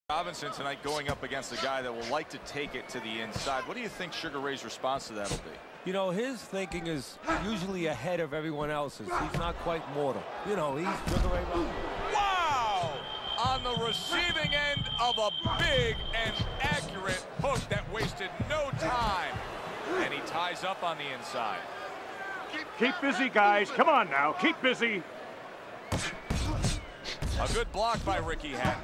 Robinson tonight going up against a guy that will like to take it to the inside. What do you think Sugar Ray's response to that will be? You know, his thinking is usually ahead of everyone else's. He's not quite mortal. You know, he's Sugar Ray Robinson. Wow! On the receiving end of a big and accurate hook that wasted no time. And he ties up on the inside. Keep busy, guys. Come on now. Keep busy. A good block by Ricky Hatton.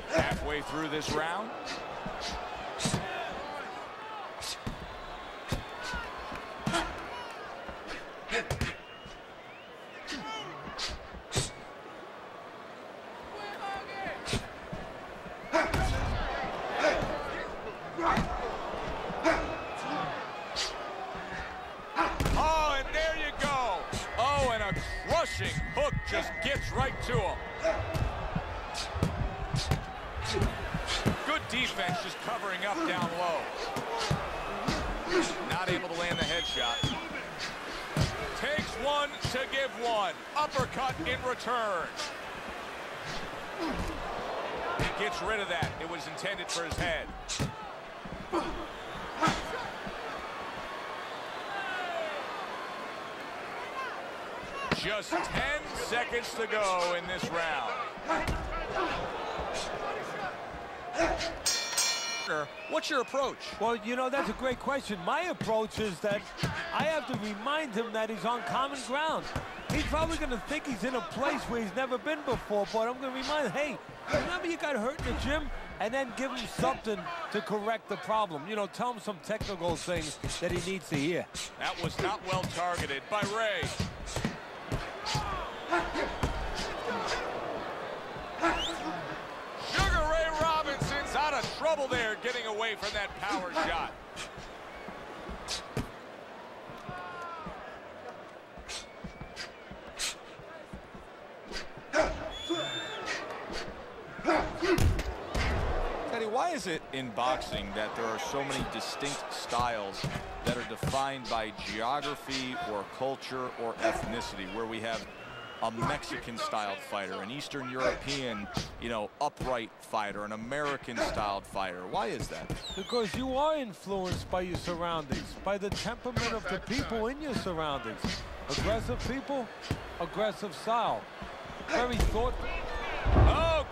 Halfway through this round. Oh, and there you go. Oh, and a crushing hook just gets right to him. Good defense just covering up down low. Not able to land the headshot. Takes one to give one. Uppercut in return. Gets rid of that. It was intended for his head. Just 10 seconds to go in this round. What's your approach? Well, you know, that's a great question. My approach is that I have to remind him that he's on common ground. He's probably going to think he's in a place where he's never been before, but I'm going to remind him, hey, remember you got hurt in the gym? And then give him something to correct the problem. You know, tell him some technical things that he needs to hear. That was not well targeted by Ray. Sugar Ray Robinson's out of trouble there, getting away from that power shot. Teddy, why is it in boxing that there are so many distinct styles that are defined by geography or culture or ethnicity, where we have a Mexican-styled fighter, an Eastern European, you know, upright fighter, an American-styled fighter? Why is that? Because you are influenced by your surroundings, by the temperament of the people in your surroundings. Aggressive people, aggressive style. Very thoughtful. Oh!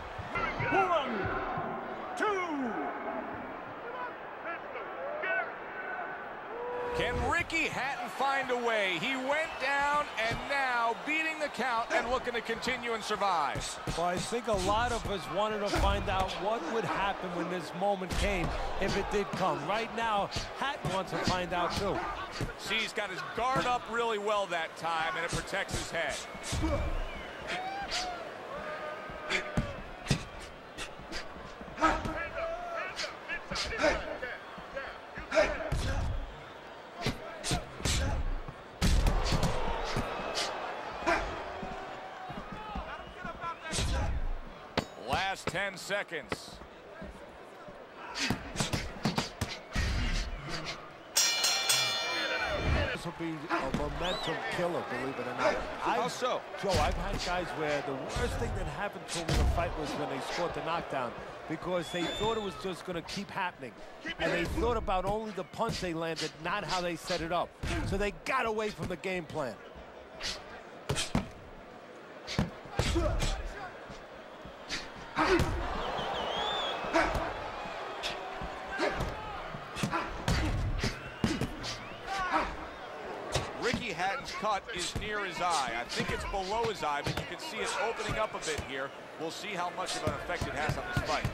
1, 2. Can Ricky Hatton find a way? He went down and now beating the count and looking to continue and survive. Well, I think a lot of us wanted to find out what would happen when this moment came, if it did come. Right now, Hatton wants to find out too. See, he's got his guard up really well that time, and it protects his head. Last 10 seconds. This will be a momentum killer, believe it or not. How so? Joe, I've had guys where the worst thing that happened to them in the fight was when they scored the knockdown, because they thought it was just going to keep happening. And they thought about only the punch they landed, not how they set it up. So they got away from the game plan. Ricky Hatton's cut is near his eye. I think it's below his eye, but you can see it opening up a bit here. We'll see how much of an effect it has on this fight.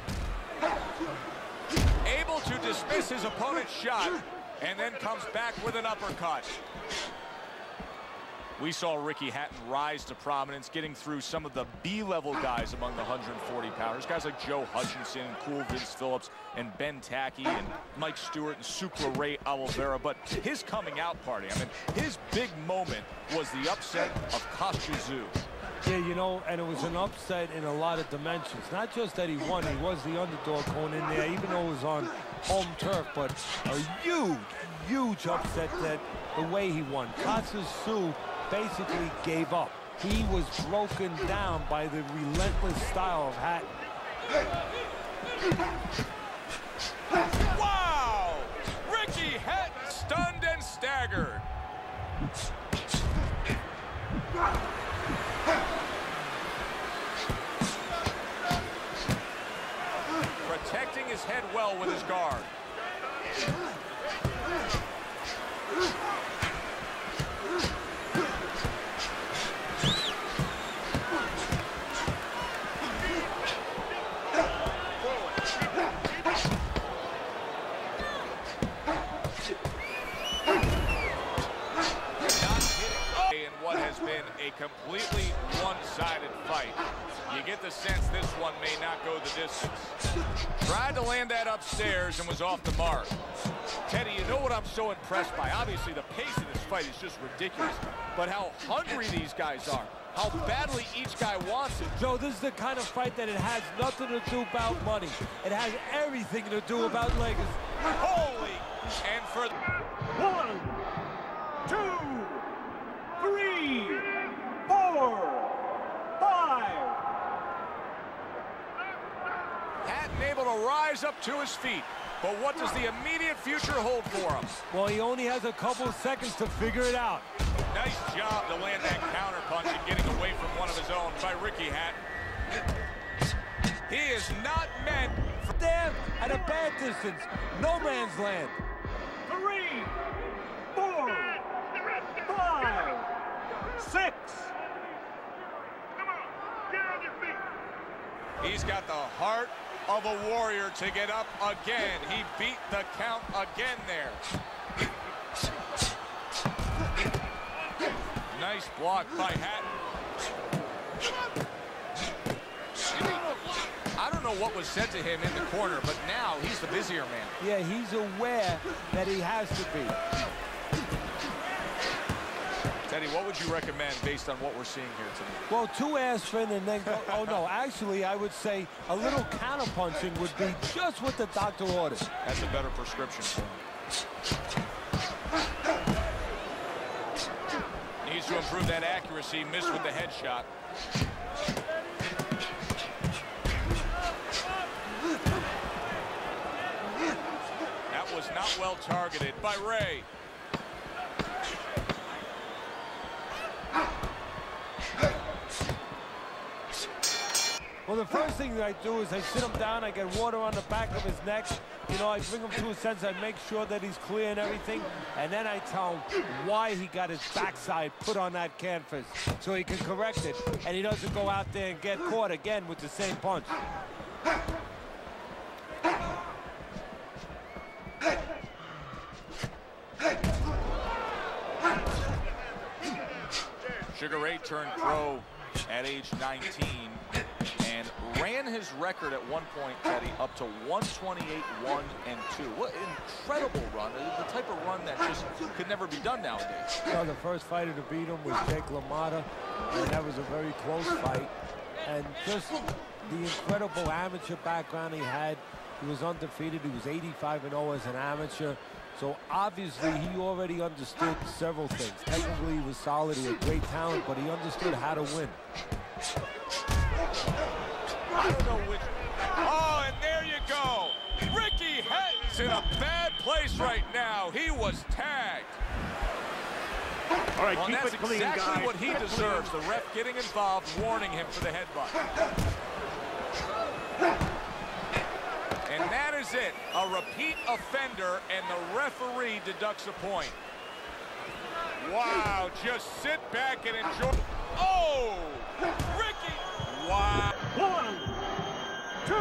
Able to dismiss his opponent's shot, and then comes back with an uppercut. We saw Ricky Hatton rise to prominence, getting through some of the B-level guys among the 140-pounders. Guys like Joe Hutchinson, Cool Vince Phillips, and Ben Tacky, and Mike Stewart, and Sucre Ray Oliveira. But his coming out party, I mean, his big moment was the upset of Kostya Tszyu. Yeah, you know, and it was an upset in a lot of dimensions. Not just that he won, he was the underdog going in there, even though it was on home turf, but a huge, huge upset that the way he won. Kostya Tszyu basically gave up. He was broken down by the relentless style of Hatton. Wow! Ricky Hatton stunned and staggered. Protecting his head well with his guard. A completely one-sided fight. You get the sense this one may not go the distance. Tried to land that upstairs and was off the mark. Teddy, you know what I'm so impressed by? Obviously, the pace of this fight is just ridiculous, but how hungry these guys are, how badly each guy wants it. Joe, this is the kind of fight that it has nothing to do about money. It has everything to do about legacy. Holy! And for 1, 2, 3, 4, 5. Hatton able to rise up to his feet. But what does the immediate future hold for him? Well, he only has a couple of seconds to figure it out. Nice job to land that counter punch and getting away from one of his own by Ricky Hatton. He is not meant for... Damn, at a bad distance. No man's land. 3, 4, 5, 6. He's got the heart of a warrior to get up again. He beat the count again there. Nice block by Hatton. I don't know what was said to him in the corner, but now he's the busier man. Yeah, he's aware that he has to be. Teddy, what would you recommend based on what we're seeing here tonight? Well, 2 aspirin and then go, oh no, actually I would say a little counter punching would be just what the doctor ordered. That's a better prescription for him. Needs to improve that accuracy, missed with the headshot. That was not well targeted by Ray. Well, the first thing that I do is I sit him down, I get water on the back of his neck. You know, I bring him to a sense, I make sure that he's clear and everything, and then I tell him why he got his backside put on that canvas so he can correct it, and he doesn't go out there and get caught again with the same punch. Sugar Ray turned pro at age 19 and ran his record at one point, Teddy, up to 128-1-2. What an incredible run. The type of run that just could never be done nowadays. Well, the first fighter to beat him was Jake LaMotta, and that was a very close fight. And just the incredible amateur background he had. He was undefeated. He was 85-0 as an amateur. So obviously he already understood several things. Technically he was solid, he had great talent, but he understood how to win. I don't know which... Oh, and there you go. Ricky Hatton's in a bad place right now. He was tagged. All right, well, keep that's it clean, exactly guys. what he deserves. The ref getting involved, warning him for the headbutt. And that is it. A repeat offender, and the referee deducts a point. Wow, just sit back and enjoy. Oh, Ricky. Wow. 1, 2.